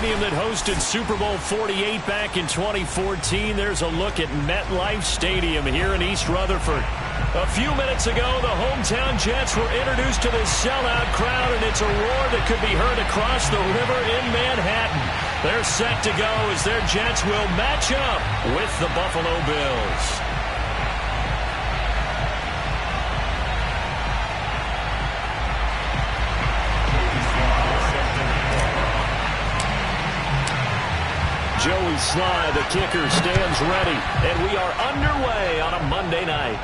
stadium that hosted Super Bowl 48 back in 2014. There's a look at MetLife Stadium here in East Rutherford. A few minutes ago, the hometown Jets were introduced to this sellout crowd, and it's a roar that could be heard across the river in Manhattan. They're set to go as their Jets will match up with the Buffalo Bills. Joey Sly, the kicker, stands ready, and we are underway on a Monday night.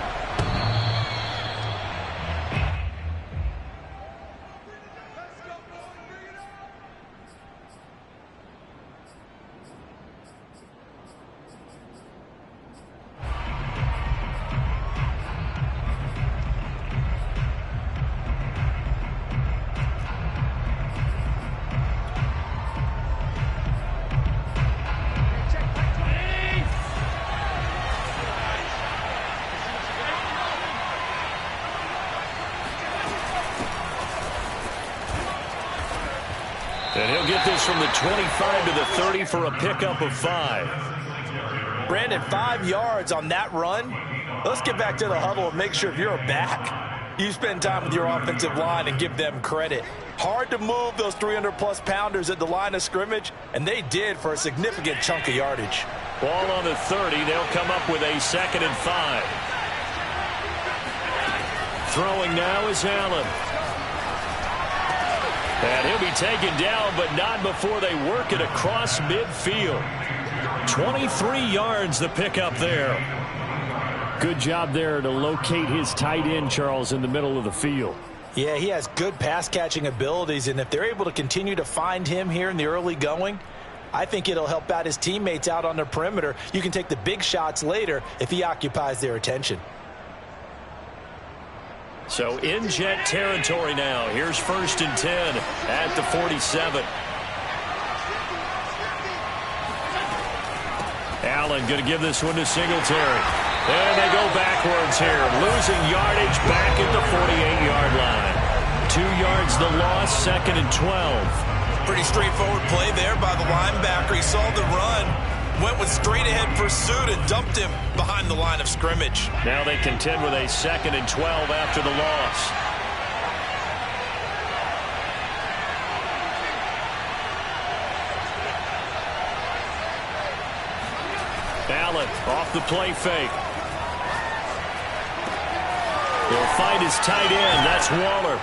And he'll get this from the 25 to the 30 for a pickup of 5. Brandon, 5 yards on that run. Let's get back to the huddle and make sure if you're back, you spend time with your offensive line and give them credit. Hard to move those 300-plus pounders at the line of scrimmage, and they did for a significant chunk of yardage. Ball on the 30. They'll come up with a 2nd and 5. Throwing now is Allen. And he'll be taken down, but not before they work it across midfield. 23 yards the pickup there. Good job there to locate his tight end, Charles, in the middle of the field. Yeah, he has good pass-catching abilities, and if they're able to continue to find him here in the early going, I think it'll help out his teammates out on the perimeter. You can take the big shots later if he occupies their attention. So in Jet territory now. Here's 1st and 10 at the 47. Allen going to give this one to Singletary. And they go backwards here. Losing yardage back at the 48-yard line. 2 yards the loss, 2nd and 12. Pretty straightforward play there by the linebacker. He saw the run, went with straight-ahead pursuit and dumped him behind the line of scrimmage. Now they contend with a 2nd and 12 after the loss. Allen off the play fake. He'll find his tight end. That's Waller.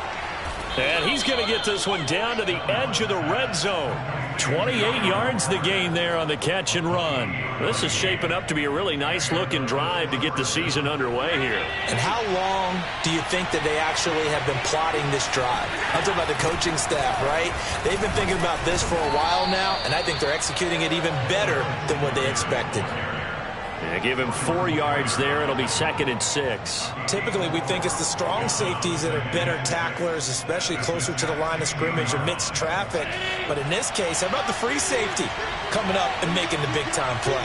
And he's going to get this one down to the edge of the red zone. 28 yards the gain there on the catch and run. This is shaping up to be a really nice-looking drive to get the season underway here. And how long do you think that they actually have been plotting this drive? I'm talking about the coaching staff, right? They've been thinking about this for a while now, and I think they're executing it even better than what they expected. Yeah, give him 4 yards there. It'll be 2nd and 6. Typically, we think it's the strong safeties that are better tacklers, especially closer to the line of scrimmage amidst traffic. But in this case, how about the free safety coming up and making the big-time play?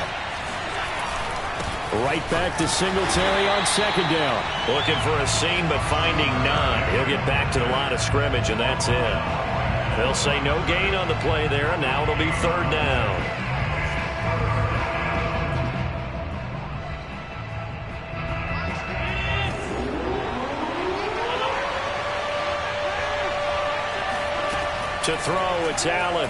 Right back to Singletary on 2nd down. Looking for a seam, but finding none. He'll get back to the line of scrimmage, and that's it. They'll say no gain on the play there, and now it'll be 3rd down. To throw, it's Allen.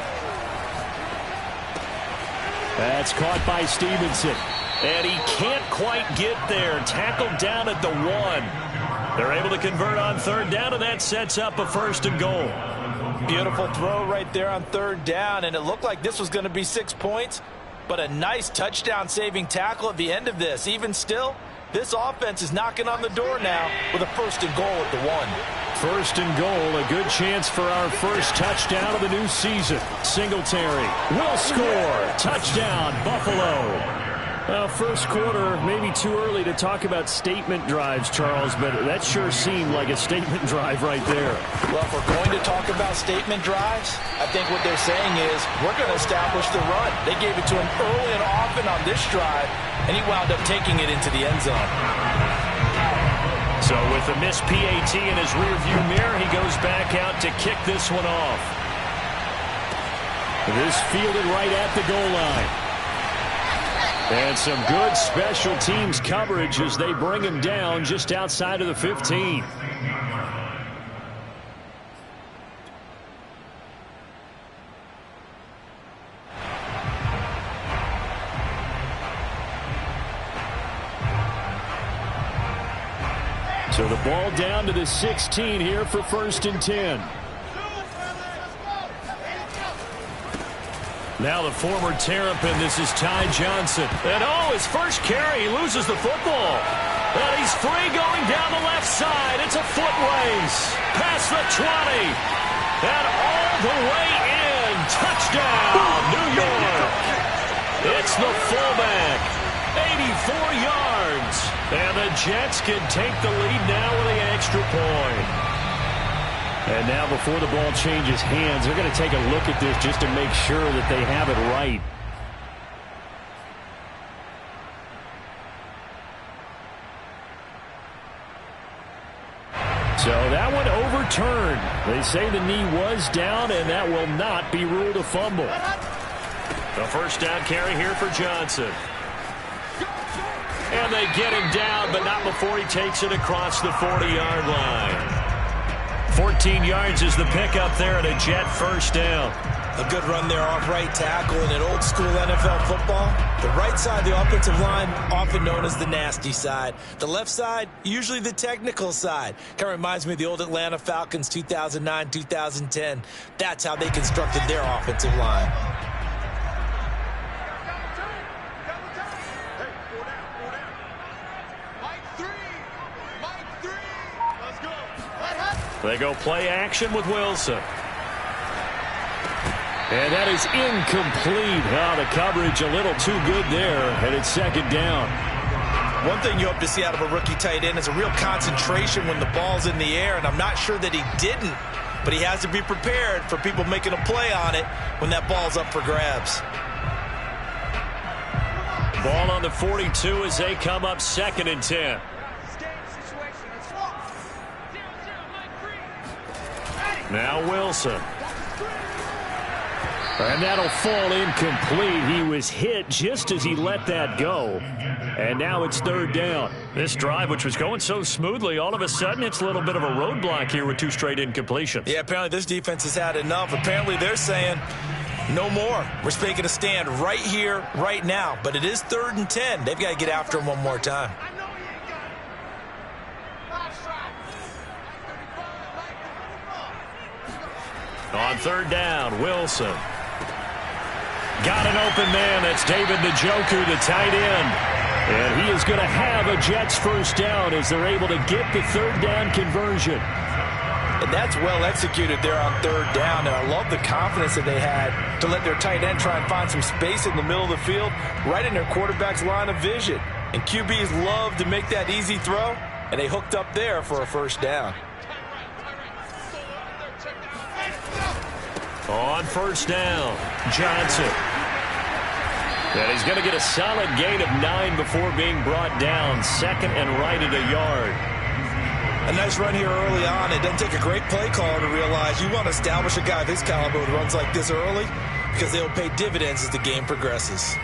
That's caught by Stevenson. And he can't quite get there. Tackled down at the 1. They're able to convert on 3rd down, and that sets up a 1st and goal. Beautiful throw right there on 3rd down, and it looked like this was going to be 6 points, but a nice touchdown-saving tackle at the end of this. Even still, this offense is knocking on the door now with a 1st and goal at the 1. 1st and goal, a good chance for our first touchdown of the new season. Singletary will score. Touchdown, Buffalo. First quarter, maybe too early to talk about statement drives, Charles, but that sure seemed like a statement drive right there. Well, if we're going to talk about statement drives, I think what they're saying is we're going to establish the run. They gave it to him early and often on this drive, and he wound up taking it into the end zone. So with a missed PAT in his rearview mirror, he goes back out to kick this one off. This fielded right at the goal line. And some good special teams coverage as they bring him down just outside of the 15. So the ball down to the 16 here for 1st and 10. Now the former Terrapin, this is Ty Johnson. And his first carry, he loses the football. And he's free going down the left side. It's a foot race. Past the 20. And all the way in. Touchdown, New York. It's the fullback. 84 yards. And the Jets can take the lead now with the extra point. And now before the ball changes hands, they're going to take a look at this just to make sure that they have it right. So that one overturned. They say the knee was down, and that will not be ruled a fumble. The first down carry here for Johnson. And they get him down, but not before he takes it across the 40-yard line. 14 yards is the pickup there at a Jet first down. A good run there off right tackle in an old-school NFL football. The right side of the offensive line, often known as the nasty side. The left side, usually the technical side. Kind of reminds me of the old Atlanta Falcons 2009, 2010. That's how they constructed their offensive line. They go play action with Wilson. And that is incomplete. The coverage a little too good there, and it's 2nd down. One thing you hope to see out of a rookie tight end is a real concentration when the ball's in the air, and I'm not sure that he didn't, but he has to be prepared for people making a play on it when that ball's up for grabs. Ball on the 42 as they come up 2nd and 10. Now Wilson. And that'll fall incomplete. He was hit just as he let that go. And now it's 3rd down. This drive, which was going so smoothly, all of a sudden it's a little bit of a roadblock here with 2 straight incompletions. Yeah, apparently this defense has had enough. Apparently they're saying, no more. We're making a stand right here, right now. But it is 3rd and 10. They've got to get after him one more time. On 3rd down, Wilson. Got an open man. That's David Njoku, the tight end. And he is going to have a Jets first down as they're able to get the 3rd down conversion. And that's well executed there on 3rd down. And I love the confidence that they had to let their tight end try and find some space in the middle of the field, right in their quarterback's line of vision. And QBs love to make that easy throw, and they hooked up there for a first down. On 1st down, Johnson. And he's going to get a solid gain of 9 before being brought down. 2nd and right at a yard. A nice run here early on. It doesn't take a great play caller to realize you want to establish a guy of his caliber who runs like this early because they'll pay dividends as the game progresses.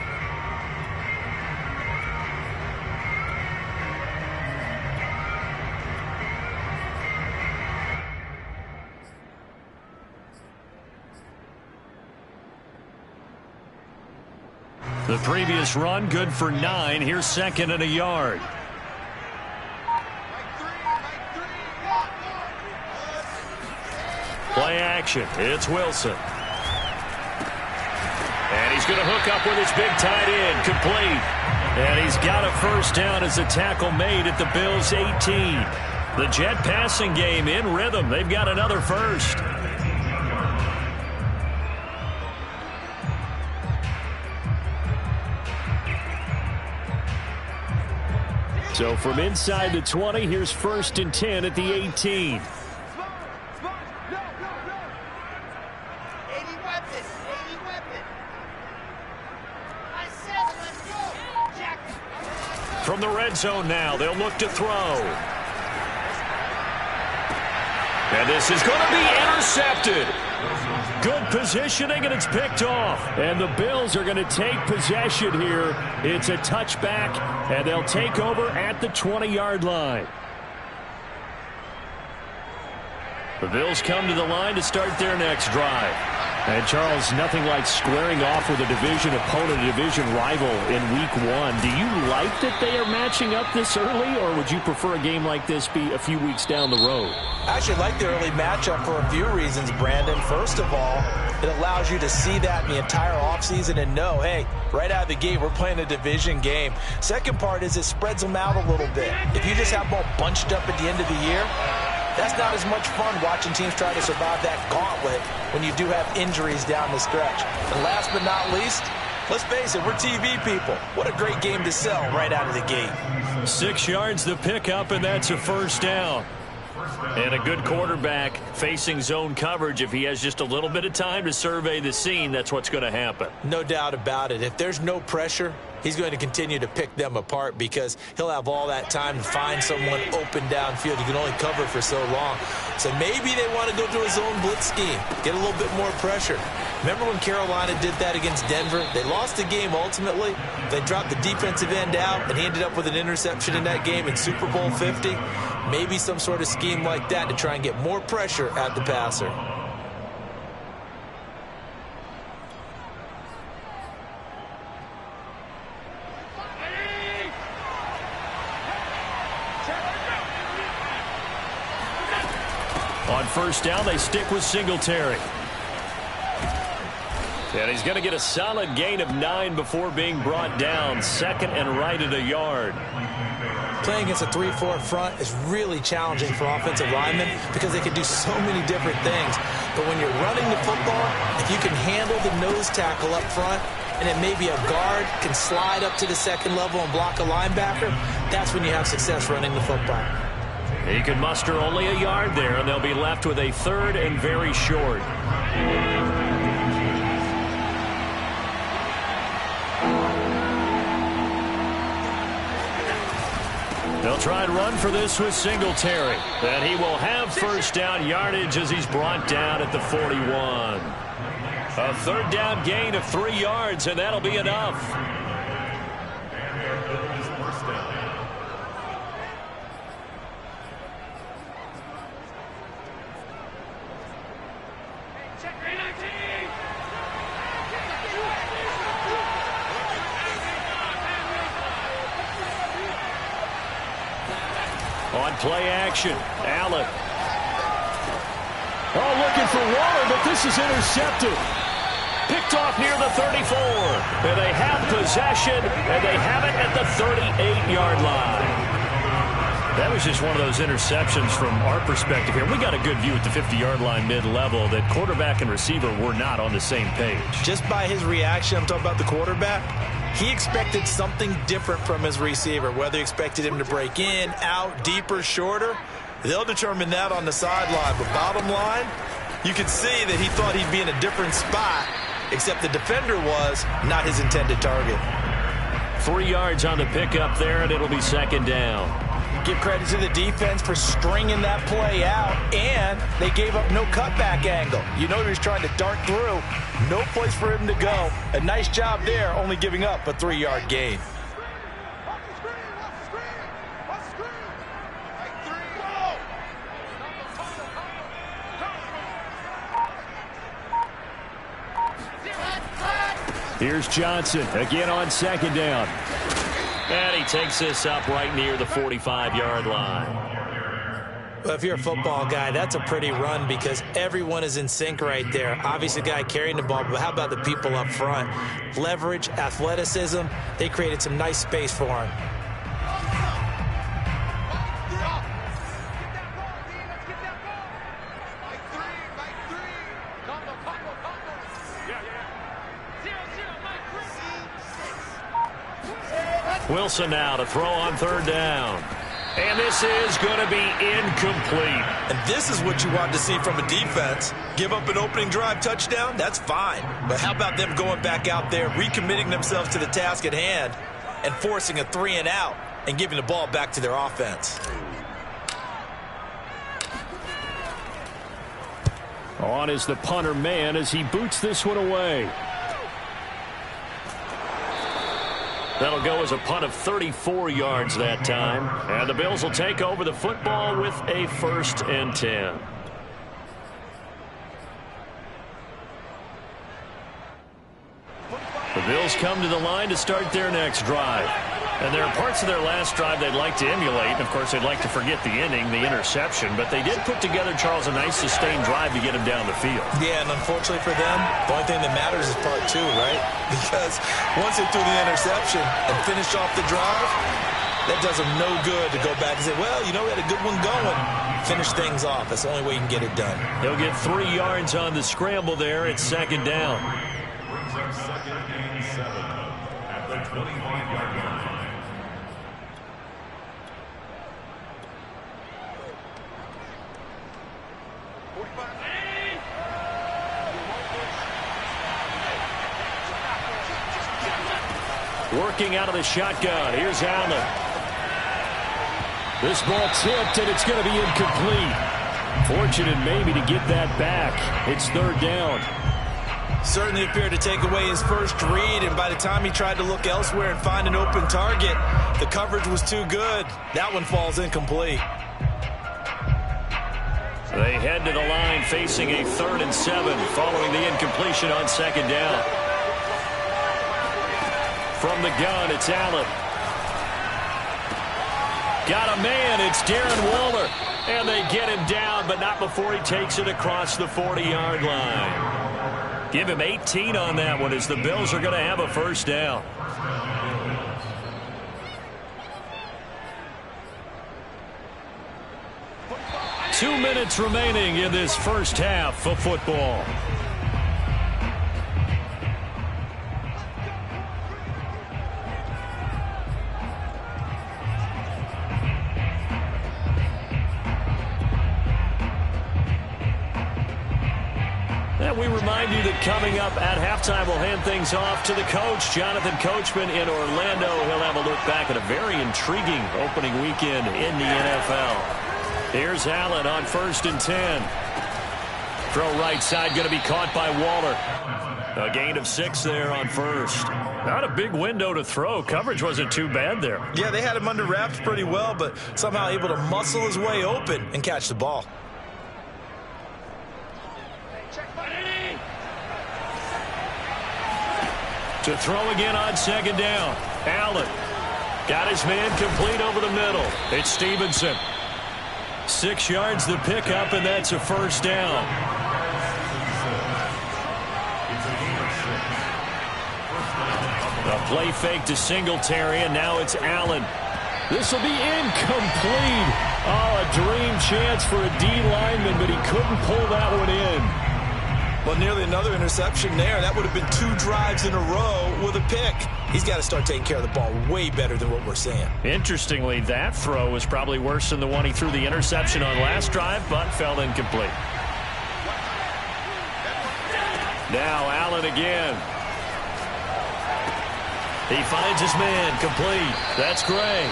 The previous run, good for 9. Here's 2nd and a yard. Play action. It's Wilson. And he's going to hook up with his big tight end. Complete. And he's got a first down as the tackle made at the Bills' 18. The Jet passing game in rhythm. They've got another first. So from inside the 20, here's 1st and 10 at the 18. From the red zone now, they'll look to throw. And this is going to be intercepted. Good positioning, and it's picked off. And the Bills are going to take possession here. It's a touchback, and they'll take over at the 20-yard line. The Bills come to the line to start their next drive. And, Charles, nothing like squaring off with a division opponent, a division rival in Week 1. Do you like that they are matching up this early, or would you prefer a game like this be a few weeks down the road? I actually like the early matchup for a few reasons, Brandon. First of all, it allows you to see that in the entire offseason and know, hey, right out of the gate, we're playing a division game. Second part is it spreads them out a little bit. If you just have them all bunched up at the end of the year, that's not as much fun watching teams try to survive that gauntlet when you do have injuries down the stretch. And last but not least, let's face it, we're TV people. What a great game to sell right out of the gate. 6 yards the pickup, and that's a first down. And a good quarterback facing zone coverage. If he has just a little bit of time to survey the scene, that's what's going to happen. No doubt about it. If there's no pressure, he's going to continue to pick them apart because he'll have all that time to find someone open downfield. You can only cover for so long. So maybe they want to go to a zone blitz scheme, get a little bit more pressure. Remember when Carolina did that against Denver? They lost the game ultimately. They dropped the defensive end out, and he ended up with an interception in that game in Super Bowl 50. Maybe some sort of scheme like that to try and get more pressure at the passer. On first down, they stick with Singletary. And he's going to get a solid gain of 9 before being brought down. Second and right at a yard. Playing against a 3-4 front is really challenging for offensive linemen because they can do so many different things. But when you're running the football, if you can handle the nose tackle up front, and then maybe a guard can slide up to the second level and block a linebacker, that's when you have success running the football. He can muster only a yard there, and they'll be left with a third and very short. They'll try and run for this with Singletary. And he will have first down yardage as he's brought down at the 41. A third down gain of 3 yards, and that'll be enough. On play action, Allen. Oh, looking for Waller, but this is intercepted. Picked off near the 34. And they have possession, and they have it at the 38-yard line. That was just one of those interceptions from our perspective here. We got a good view at the 50-yard line mid-level that quarterback and receiver were not on the same page. Just by his reaction, I'm talking about the quarterback, he expected something different from his receiver, whether he expected him to break in, out, deeper, shorter. They'll determine that on the sideline. But bottom line, you can see that he thought he'd be in a different spot, except the defender was not his intended target. 3 yards on the pickup there, and it'll be second down. Give credit to the defense for stringing that play out, and they gave up no cutback angle. You know he was trying to dart through. No place for him to go. A nice job there, only giving up a 3-yard gain. Here's Johnson again on second down. And he takes this up right near the 45-yard line. Well, if you're a football guy, that's a pretty run because everyone is in sync right there. Obviously, the guy carrying the ball, but how about the people up front? Leverage, athleticism, they created some nice space for him. Wilson now to throw on third down. And this is going to be incomplete. And this is what you want to see from a defense. Give up an opening drive touchdown, that's fine. But how about them going back out there, recommitting themselves to the task at hand, and forcing a 3-and-out and giving the ball back to their offense. On is the punter man as he boots this one away. That'll go as a punt of 34 yards that time. And the Bills will take over the football with a 1st and 10. The Bills come to the line to start their next drive. And there are parts of their last drive they'd like to emulate. And, of course, they'd like to forget the inning, the interception. But they did put together, Charles, a nice sustained drive to get him down the field. Yeah, and unfortunately for them, the only thing that matters is part 2, right? Because once they threw the interception and finished off the drive, that does them no good to go back and say, well, you know, we had a good one going. Finish things off. That's the only way you can get it done. He'll get 3 yards on the scramble there at 2nd down. Brings up 2nd and 7 at the 25-yard line. Working out of the shotgun. Here's Allen. This ball tipped, and it's going to be incomplete. Fortunate maybe to get that back. It's 3rd down. Certainly appeared to take away his first read, and by the time he tried to look elsewhere and find an open target, the coverage was too good. That one falls incomplete. They head to the line facing a 3rd and 7 following the incompletion on 2nd down. From the gun, it's Allen. Got a man. It's Darren Waller. And they get him down, but not before he takes it across the 40-yard line. Give him 18 on that one as the Bills are going to have a 1st down. Two minutes remaining in this first half of football. And we remind you that coming up at halftime, we'll hand things off to the coach, Jonathan Coachman in Orlando. He'll have a look back at a very intriguing opening weekend in the NFL. Here's Allen on 1st and 10. Throw right side, going to be caught by Waller. A gain of 6 there on 1st. Not a big window to throw. Coverage wasn't too bad there. Yeah, they had him under wraps pretty well, but somehow able to muscle his way open and catch the ball. To throw again on 2nd down. Allen got his man complete over the middle. It's Stevenson. 6 yards the pickup, and that's a 1st down. A play fake to Singletary, and now it's Allen. This will be incomplete. Oh, a dream chance for a D lineman, but he couldn't pull that one in. Well, nearly another interception there. That would have been 2 drives in a row with a pick. He's got to start taking care of the ball way better than what we're seeing. Interestingly, that throw was probably worse than the one he threw the interception on last drive, but fell incomplete. Now Allen again. He finds his man complete. That's Gray.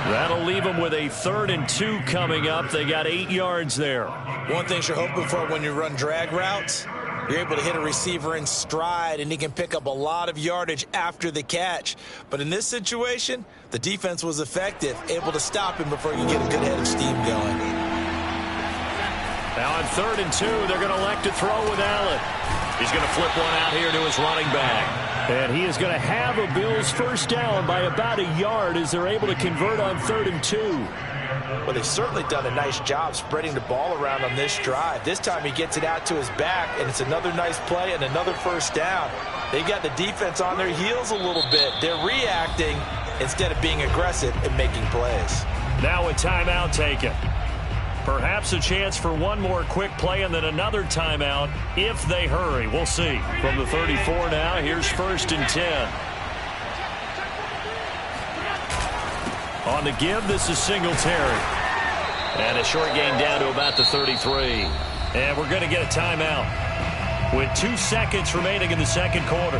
That'll leave him with a 3rd and 2 coming up. They got 8 yards there. One thing you're hoping for when you run drag routes, you're able to hit a receiver in stride, and he can pick up a lot of yardage after the catch. But in this situation, the defense was effective, able to stop him before you get a good head of steam going. Now on 3rd and 2, they're going to elect to throw with Allen. He's going to flip one out here to his running back. And he is going to have a Bills 1st down by about a yard as they're able to convert on 3rd and 2. Well, they've certainly done a nice job spreading the ball around on this drive. This time he gets it out to his back, and it's another nice play and another 1st down. They've got the defense on their heels a little bit. They're reacting instead of being aggressive and making plays. Now a timeout taken. Perhaps a chance for one more quick play and then another timeout if they hurry. We'll see. From the 34 now, here's 1st and 10. On the give, this is Singletary. And a short gain down to about the 33. And we're going to get a timeout with 2 seconds remaining in the 2nd quarter.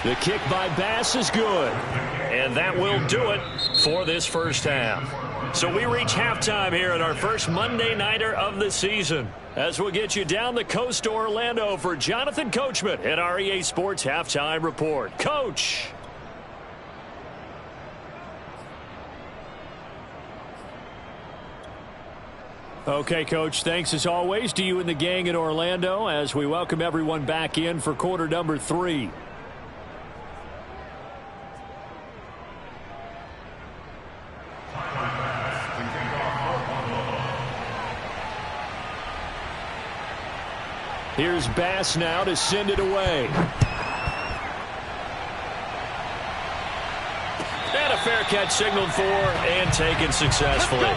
The kick by Bass is good. And that will do it for this first half. So we reach halftime here at our first Monday Nighter of the season. As we'll get you down the coast to Orlando for Jonathan Coachman at our EA Sports Halftime Report. Coach. Okay, Coach, thanks as always to you and the gang in Orlando as we welcome everyone back in for quarter number 3. Here's Bass now to send it away. And a fair catch signaled for and taken successfully.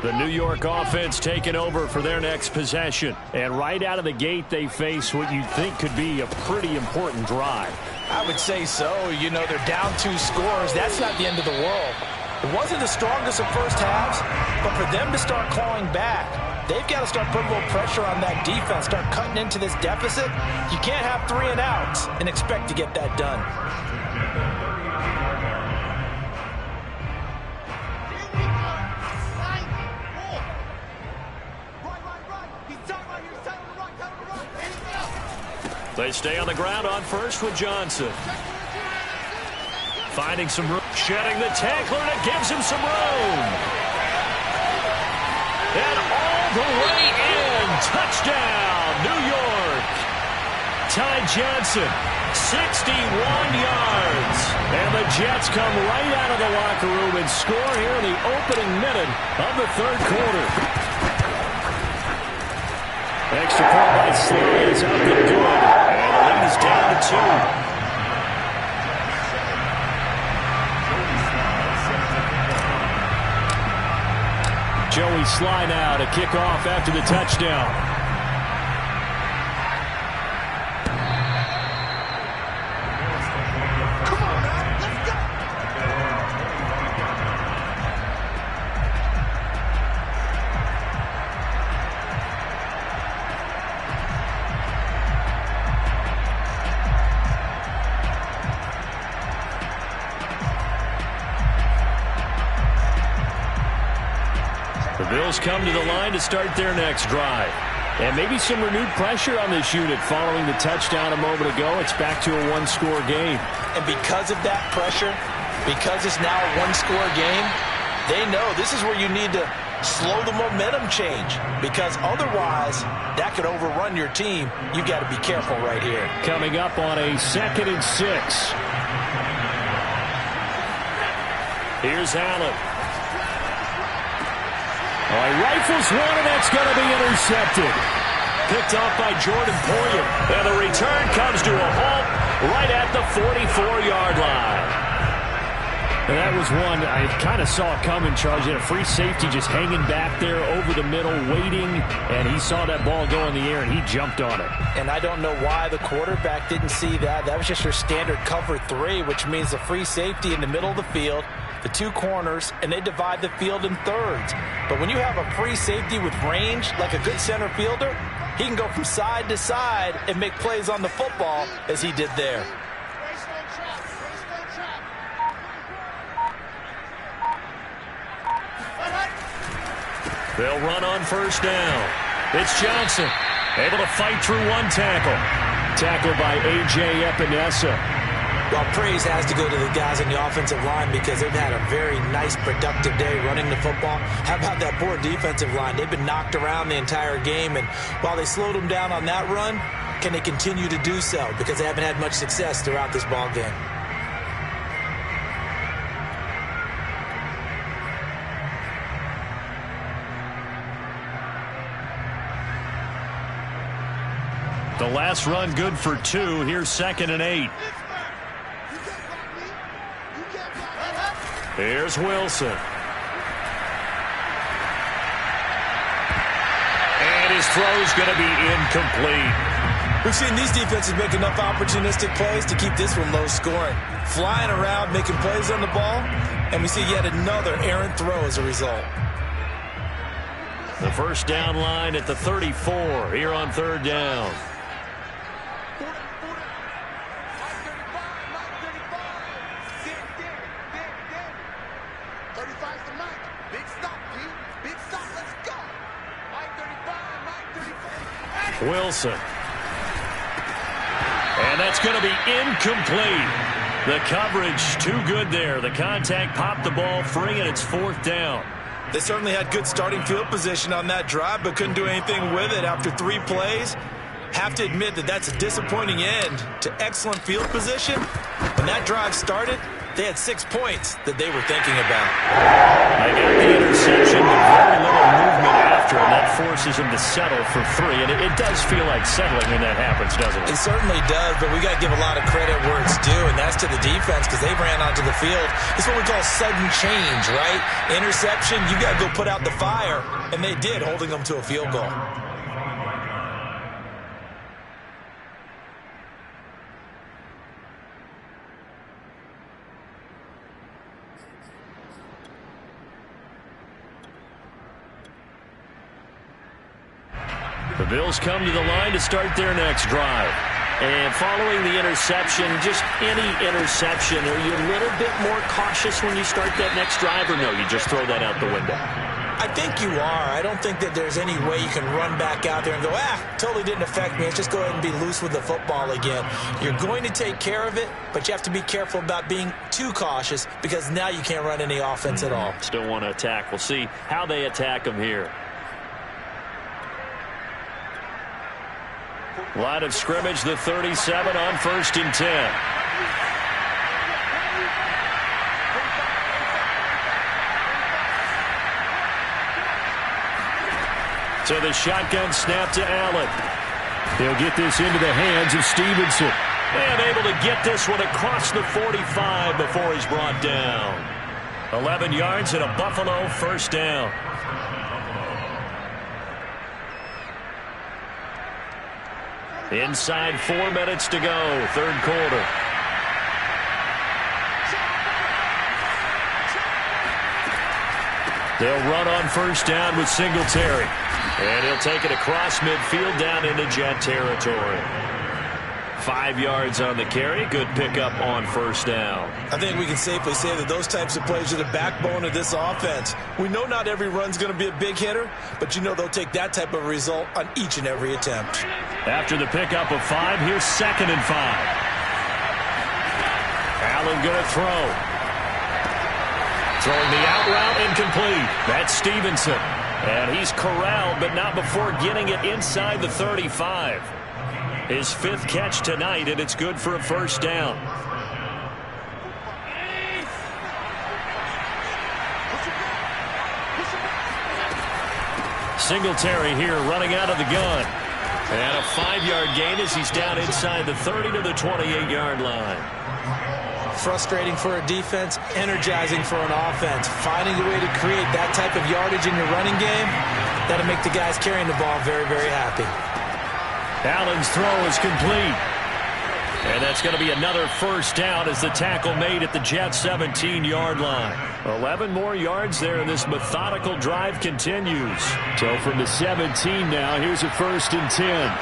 The New York offense taking over for their next possession. And right out of the gate, they face what you'd think could be a pretty important drive. I would say so. You know, they're down 2 scores. That's not the end of the world. It wasn't the strongest of first halves, but for them to start clawing back, they've got to start putting a little pressure on that defense, start cutting into this deficit. You can't have 3 and outs and expect to get that done. They stay on the ground on first with Johnson. Finding some room. Shedding the tackler, and it gives him some room. And all the way in. Touchdown, New York. Ty Johnson, 61 yards. And the Jets come right out of the locker room and score here in the opening minute of the third quarter. Extra point by Sly is up and good. And the lead is down to 2. Joey Sly now to kick off after the touchdown. Bills come to the line to start their next drive. And maybe some renewed pressure on this unit following the touchdown a moment ago. It's back to a 1-score game. And because of that pressure, because it's now a 1-score game, they know this is where you need to slow the momentum change. Because otherwise, that could overrun your team. You've got to be careful right here. Coming up on a 2nd and 6. Here's Allen. Rifles one, and that's going to be intercepted. Picked off by Jordan Poyer. And the return comes to a halt right at the 44-yard line. And that was one I kind of saw coming, Charles. He had a free safety just hanging back there over the middle, waiting, and he saw that ball go in the air, and he jumped on it. And I don't know why the quarterback didn't see that. That was just your standard cover 3, which means the free safety in the middle of the field, the 2 corners, and they divide the field in thirds. But when you have a free safety with range, like a good center fielder, he can go from side to side and make plays on the football as he did there. They'll run on first down. It's Johnson, able to fight through 1 tackle. Tackled by A.J. Epinesa. Well, praise has to go to the guys in the offensive line because they've had a very nice, productive day running the football. How about that poor defensive line? They've been knocked around the entire game, and while they slowed them down on that run, can they continue to do so? Because they haven't had much success throughout this ball game. The last run good for 2. Here's 2nd and 8. Here's Wilson. And his throw's going to be incomplete. We've seen these defenses make enough opportunistic plays to keep this one low scoring. Flying around, making plays on the ball, and we see yet another errant throw as a result. The first down line at the 34 here on third down. Wilson. And that's going to be incomplete. The coverage too good there. The contact popped the ball free, and it's fourth down. They certainly had good starting field position on that drive, but couldn't do anything with it after 3 plays. Have to admit that that's a disappointing end to excellent field position. When that drive started, they had 6 points that they were thinking about. They got the interception, but very little movement after, and that forces them to settle for 3. And it does feel like settling when that happens, doesn't it? It certainly does, but we got to give a lot of credit where it's due, and that's to the defense because they ran onto the field. It's what we call sudden change, right? Interception, you got to go put out the fire, and they did, holding them to a field goal. The Bills come to the line to start their next drive. And following the interception, just any interception, are you a little bit more cautious when you start that next drive, or no, you just throw that out the window? I think you are. I don't think that there's any way you can run back out there and go, totally didn't affect me. Let's just go ahead and be loose with the football again. You're going to take care of it, but you have to be careful about being too cautious because now you can't run any offense at all. Still want to attack. We'll see how they attack them here. Line of scrimmage, the 37 on 1st and 10. So the shotgun snap to Allen. He'll get this into the hands of Stevenson. And able to get this one across the 45 before he's brought down. 11 yards and a Buffalo first down. Inside 4 minutes to go, third quarter. They'll run on first down with Singletary. And he'll take it across midfield down into Jet territory. 5 yards on the carry. Good pickup on first down. I think we can safely say that those types of plays are the backbone of this offense. We know not every run's going to be a big hitter, but you know they'll take that type of result on each and every attempt. After the pickup of 5, here's 2nd and 5. Allen going to throw. Throwing the out route incomplete. That's Stevenson. And he's corralled, but not before getting it inside the 35. His 5th catch tonight, and it's good for a first down. Singletary here running out of the gun. And a 5-yard gain as he's down inside the 30 to the 28-yard line. Frustrating for a defense, energizing for an offense. Finding a way to create that type of yardage in your running game, that'll make the guys carrying the ball very, very happy. Allen's throw is complete. And that's going to be another first down as the tackle made at the Jets' 17-yard line. 11 more yards there, and this methodical drive continues. So from the 17 now, here's a 1st and 10.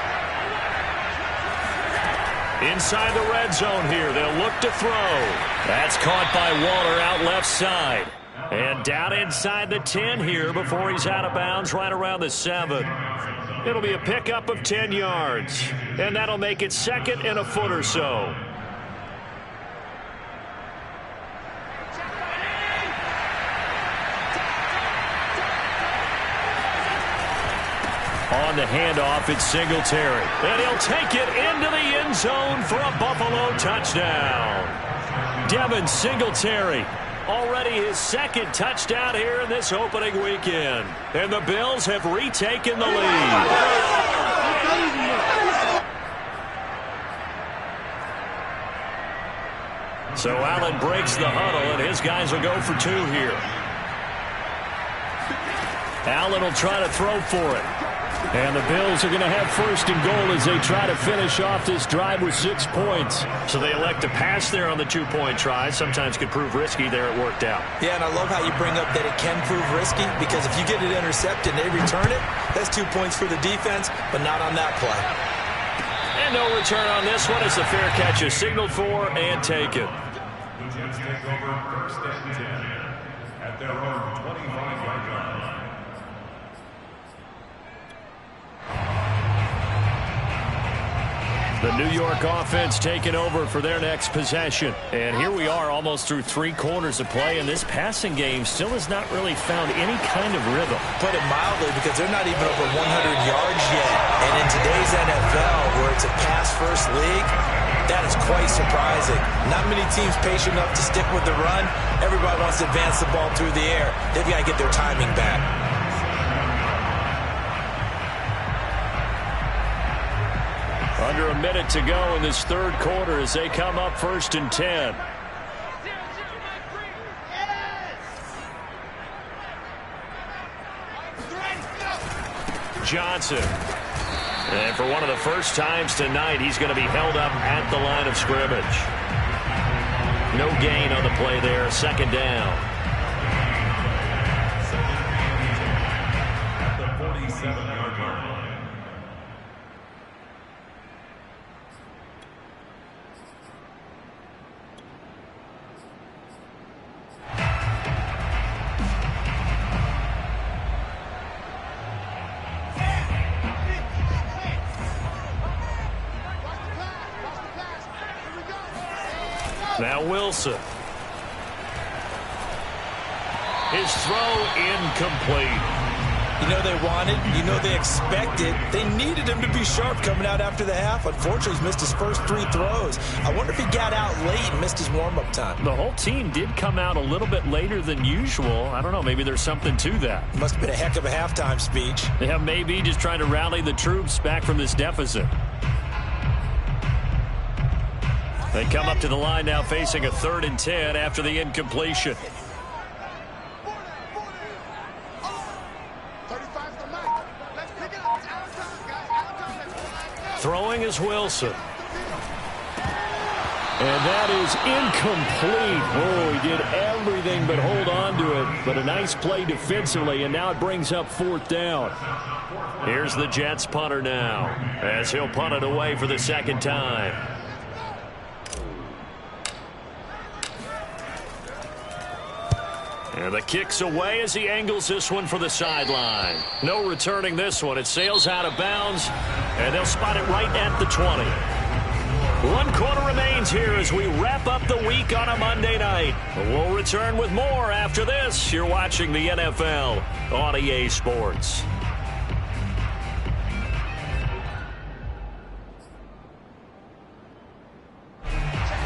Inside the red zone here, they'll look to throw. That's caught by Waller out left side. And down inside the 10 here before he's out of bounds right around the 7. It'll be a pickup of 10 yards. And that'll make it 2nd and a foot or so. On the handoff, it's Singletary. And he'll take it into the end zone for a Buffalo touchdown. Devin Singletary. Already his 2nd touchdown here in this opening weekend. And the Bills have retaken the lead. So Allen breaks the huddle, and his guys will go for 2 here. Allen will try to throw for it. And the Bills are going to have first and goal as they try to finish off this drive with 6 points. So they elect to pass there on the 2-point try. Sometimes could prove risky. There it worked out. Yeah, and I love how you bring up that it can prove risky, because if you get it intercepted and they return it, that's 2 points for the defense, but not on that play. And no return on this one as the fair catch is signaled for and taken. The Jets take over first and 10 at their own 25-yard line. The New York offense taking over for their next possession. And here we are almost through 3 quarters of play, and this passing game still has not really found any kind of rhythm. Put it mildly, because they're not even over 100 yards yet. And in today's NFL, where it's a pass-first league, that is quite surprising. Not many teams patient enough to stick with the run. Everybody wants to advance the ball through the air. They've got to get their timing back. Under a minute to go in this third quarter as they come up first and 10. Johnson. And for one of the first times tonight, he's going to be held up at the line of scrimmage. No gain on the play there. Second down. At the 47-yard line. Now Wilson. His throw incomplete. You know they wanted, you know they expected, they needed him to be sharp coming out after the half. Unfortunately, he's missed his first 3 throws. I wonder if he got out late and missed his warm-up time. The whole team did come out a little bit later than usual. I don't know, maybe there's something to that. Must have been a heck of a halftime speech. Yeah, maybe just trying to rally the troops back from this deficit. They come up to the line now facing a 3rd and 10 after the incompletion. Throwing is Wilson. And that is incomplete. Oh, he did everything but hold on to it. But a nice play defensively, and now it brings up 4th down. Here's the Jets punter now, as he'll punt it away for the 2nd time. And the kick's away as he angles this one for the sideline. No returning this one. It sails out of bounds, and they'll spot it right at the 20. 1 quarter remains here as we wrap up the week on a Monday night. We'll return with more after this. You're watching the NFL on EA Sports.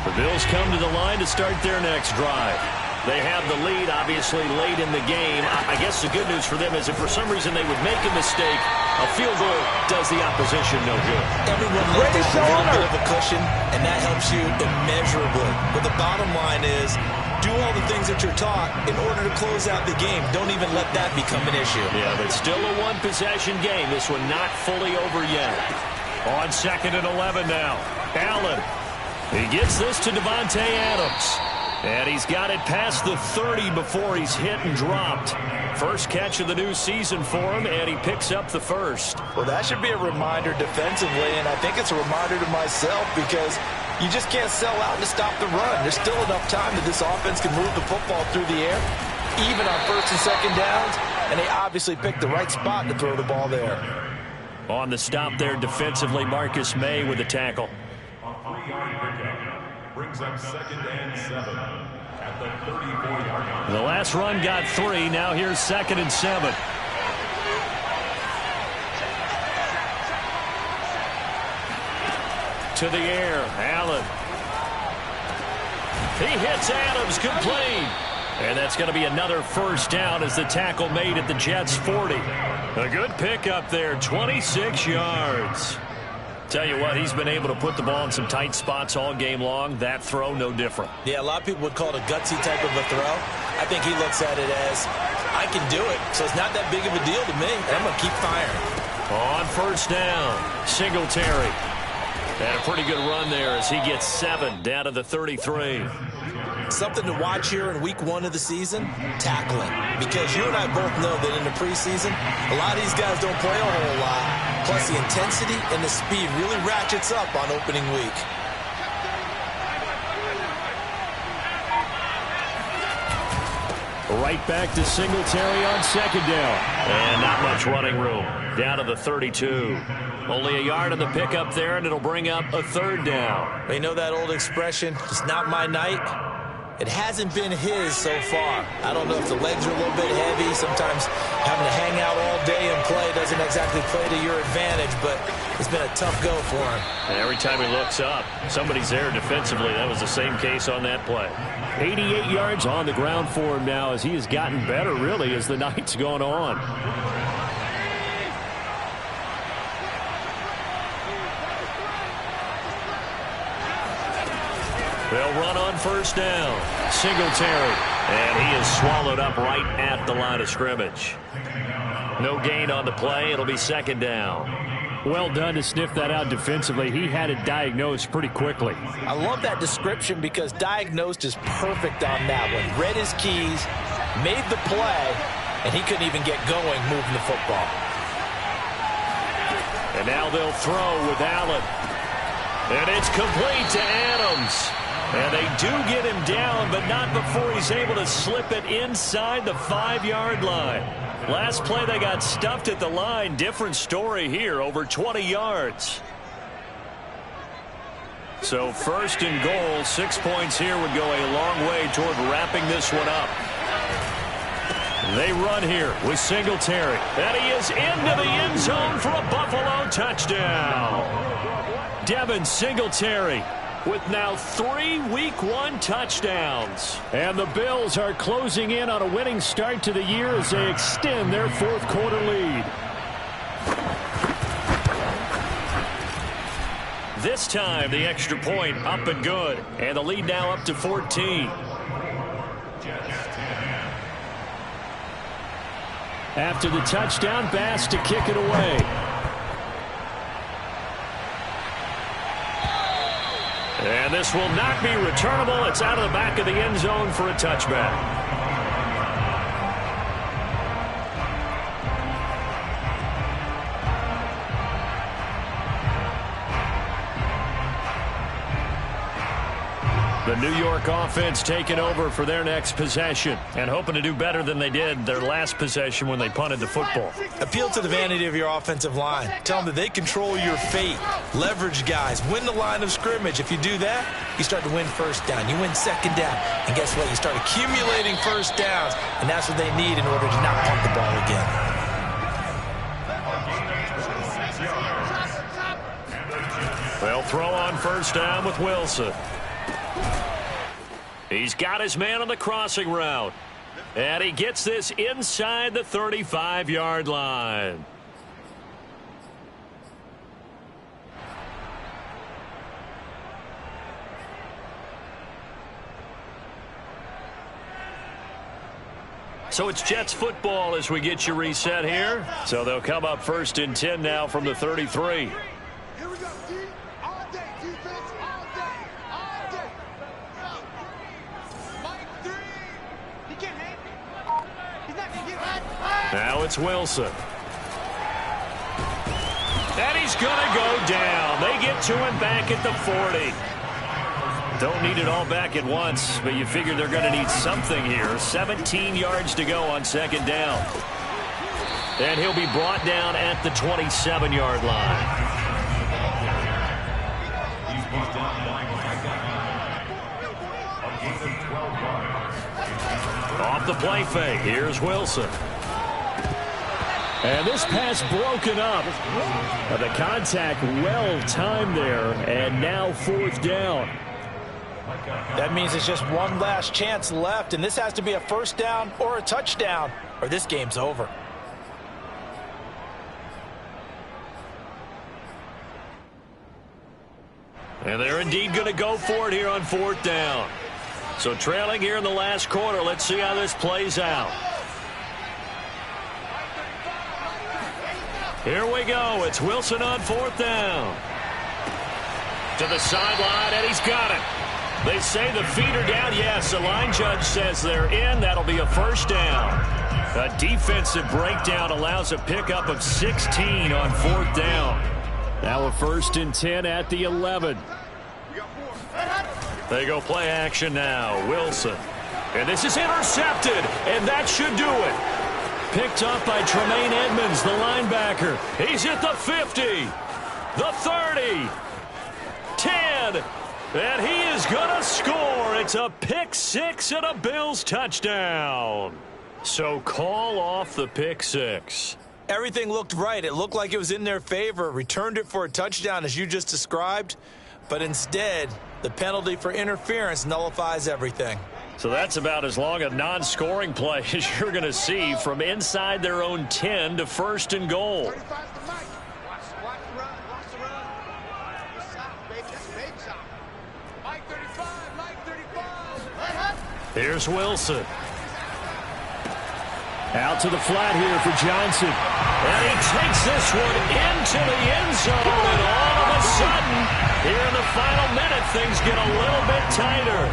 The Bills come to the line to start their next drive. They have the lead, obviously, late in the game. I guess the good news for them is if for some reason they would make a mistake, a field goal does the opposition no good. Everyone loves a little bit of a cushion, and that helps you immeasurably. But the bottom line is, do all the things that you're taught in order to close out the game. Don't even let that become an issue. Yeah, but still a 1-possession game. This one not fully over yet. On 2nd and 11 now. Allen. He gets this to Davante Adams. And he's got it past the 30 before he's hit and dropped. First catch of the new season for him, and he picks up the first. Well, that should be a reminder defensively, and I think it's a reminder to myself because you just can't sell out to stop the run. There's still enough time that this offense can move the football through the air, even on 1st and 2nd downs, and they obviously picked the right spot to throw the ball there. On the stop there defensively, Marcus May with the tackle. A 3-yard pickup brings up 2nd and 7 at the 34-yard line. The last run got 3. Now here's 2nd and 7. To the air, Allen. He hits Adams, complete. And that's going to be another first down as the tackle made at the Jets' 40. A good pickup there, 26 yards. Tell you what, he's been able to put the ball in some tight spots all game long. That throw, no different. Yeah, a lot of people would call it a gutsy type of a throw. I think he looks at it as, I can do it, so it's not that big of a deal to me, and I'm going to keep firing. On first down, Singletary. And a pretty good run there as he gets 7 down to the 33. Something to watch here in week 1 of the season, tackling. Because you and I both know that in the preseason, a lot of these guys don't play a whole lot. Plus the intensity and the speed really ratchets up on opening week. Right back to Singletary on second down. And not much running room. Down to the 32. Only a yard on the pickup there, and it'll bring up a third down. You know that old expression, it's not my night? It hasn't been his so far. I don't know if the legs are a little bit heavy. Sometimes having to hang out all day and play doesn't exactly play to your advantage, but it's been a tough go for him. And every time he looks up, somebody's there defensively. That was the same case on that play. 88 yards on the ground for him now as he has gotten better, really, as the night's gone on. They'll run on first down. Singletary. And he is swallowed up right at the line of scrimmage. No gain on the play. It'll be second down. Well done to sniff that out defensively. He had it diagnosed pretty quickly. I love that description because diagnosed is perfect on that one. Read his keys, made the play, and he couldn't even get going moving the football. And now they'll throw with Allen. And it's complete to Adams. And they do get him down, but not before he's able to slip it inside the 5-yard line. Last play, they got stuffed at the line. Different story here, over 20 yards. So first and goal, 6 points here would go a long way toward wrapping this one up. They run here with Singletary. And he is into the end zone for a Buffalo touchdown. Devin Singletary with now 3 Week 1 touchdowns. And the Bills are closing in on a winning start to the year as they extend their fourth-quarter lead. This time, the extra point up and good. And the lead now up to 14. After the touchdown, Bass to kick it away. And this will not be returnable. It's out of the back of the end zone for a touchback. The New York offense taking over for their next possession and hoping to do better than they did their last possession when they punted the football. Appeal to the vanity of your offensive line. Tell them that they control your fate. Leverage guys. Win the line of scrimmage. If you do that, you start to win first down. You win second down. And guess what? You start accumulating first downs. And that's what they need in order to not punt the ball again. They'll throw on first down with Wilson. He's got his man on the crossing route. And he gets this inside the 35-yard line. So it's Jets football as we get you reset here. So they'll come up first and 10 now from the 33. Now it's Wilson. And he's going to go down. They get to him back at the 40. Don't need it all back at once, but you figure they're going to need something here. 17 yards to go on second down. And he'll be brought down at the 27-yard line. Off the play fake. Here's Wilson. And this pass broken up. The contact well timed there. And now fourth down. That means it's just one last chance left. And this has to be a first down or a touchdown, or this game's over. And they're indeed going to go for it here on fourth down. So trailing here in the last quarter. Let's see how this plays out. Here we go. It's Wilson on 4th down. To the sideline, and he's got it. They say the feet are down. Yes, the line judge says they're in. That'll be a 1st down. A defensive breakdown allows a pickup of 16 on 4th down. Now a 1st and 10 at the 11. They go play action now. Wilson. And this is intercepted, and that should do it. Picked up by Tremaine Edmonds, the linebacker. He's at the 50, the 30, 10, and he is going to score. It's a pick 6 and a Bills touchdown. So call off the pick 6. Everything looked right. It looked like it was in their favor. Returned it for a touchdown, as you just described. But instead, the penalty for interference nullifies everything. So that's about as long a non-scoring play as you're going to see from inside their own 10 to 1st and goal. Here's Wilson. Out to the flat here for Johnson. And he takes this one into the end zone. And all of a sudden, here in the final minute, things get a little bit tighter.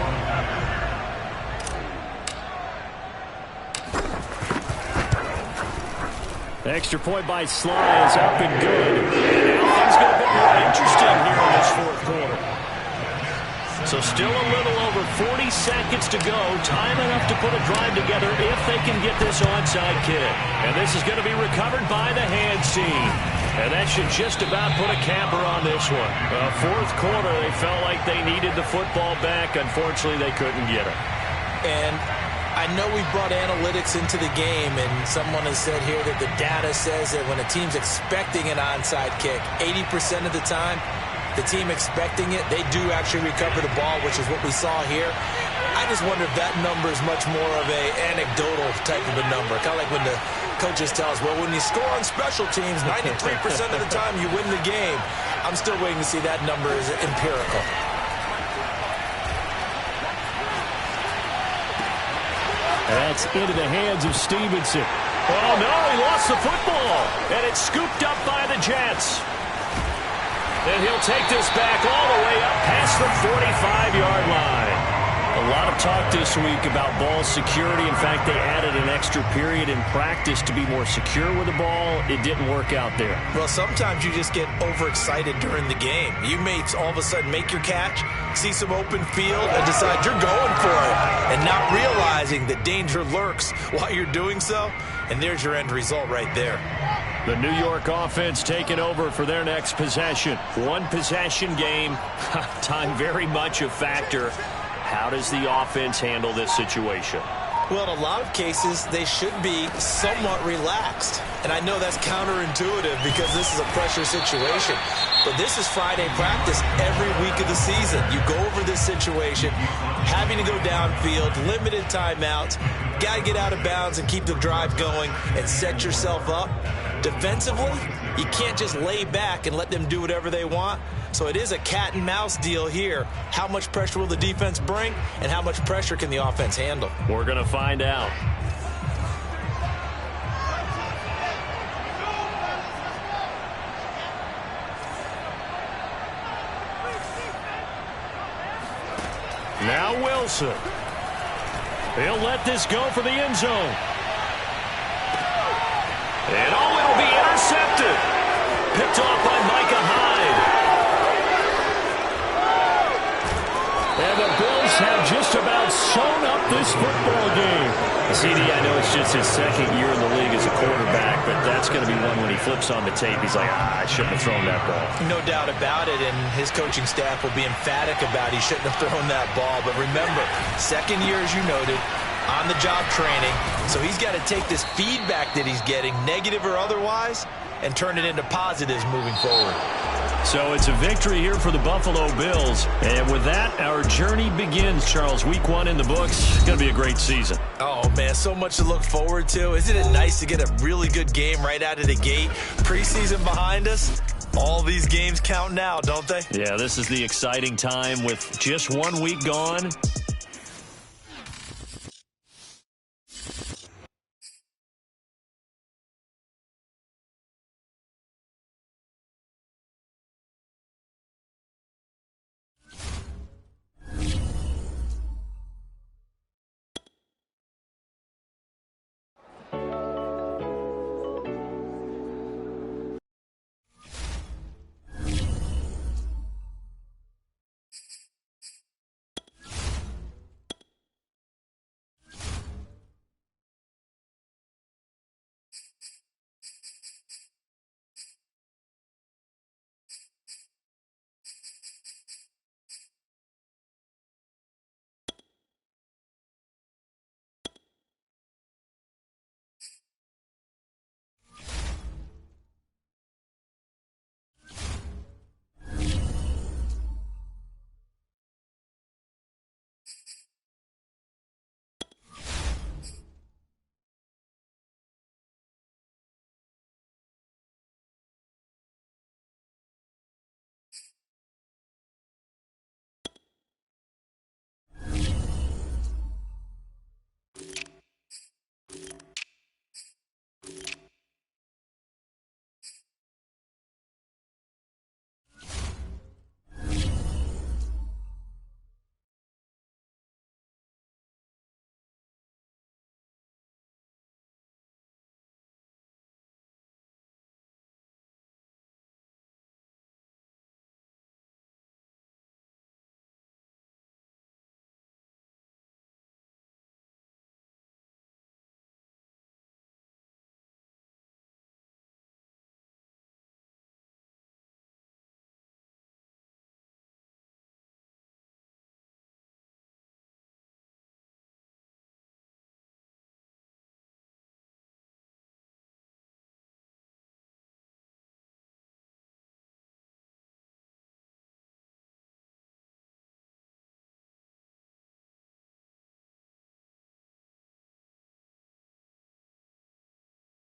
Extra point by Sly is up and good. And now things get a bit more interesting here in this 4th quarter. So still a little over 40 seconds to go. Time enough to put a drive together if they can get this onside kick. And this is going to be recovered by the hands team. And that should just about put a capper on this one. 4th quarter, they felt like they needed the football back. Unfortunately, they couldn't get it. And I know we brought analytics into the game, and someone has said here that the data says that when a team's expecting an onside kick, 80% of the time, the team expecting it, they do actually recover the ball, which is what we saw here. I just wonder if that number is much more of a anecdotal type of a number. Kind of like when the coaches tell us, well, when you score on special teams, 93% of the time you win the game. I'm still waiting to see that number is empirical. That's into the hands of Stevenson. Oh, no, he lost the football. And it's scooped up by the Jets. And he'll take this back all the way up past the 45-yard line. A lot of talk this week about ball security. In fact, they added an extra period in practice to be more secure with the ball. It didn't work out there. Well, sometimes you just get overexcited during the game. You may all of a sudden make your catch, see some open field, and decide you're going for it, and not realizing that danger lurks while you're doing so. And there's your end result right there. The New York offense taking over for their next possession. One possession game. Time very much a factor. How does the offense handle this situation? Well, in a lot of cases, they should be somewhat relaxed. And I know that's counterintuitive because this is a pressure situation. But this is Friday practice every week of the season. You go over this situation, having to go downfield, limited timeouts, got to get out of bounds and keep the drive going and set yourself up. Defensively, you can't just lay back and let them do whatever they want. So it is a cat and mouse deal here. How much pressure will the defense bring, and how much pressure can the offense handle? We're going to find out. Now Wilson. He'll let this go for the end zone. And it'll be intercepted. Picked off by Micah Hyde. And the Bills have just about sewn up this football game. CD, I know it's just his second year in the league as a quarterback, but that's going to be one when he flips on the tape. He's like, I shouldn't have thrown that ball. No doubt about it, and his coaching staff will be emphatic about he shouldn't have thrown that ball. But remember, second year, as you noted, on-the-job training. So he's got to take this feedback that he's getting, negative or otherwise, and turn it into positives moving forward. So it's a victory here for the Buffalo Bills. And with that, our journey begins, Charles. Week 1 in the books. It's going to be a great season. Oh, man, so much to look forward to. Isn't it nice to get a really good game right out of the gate? Preseason behind us. All these games count now, don't they? Yeah, this is the exciting time with just 1 week gone.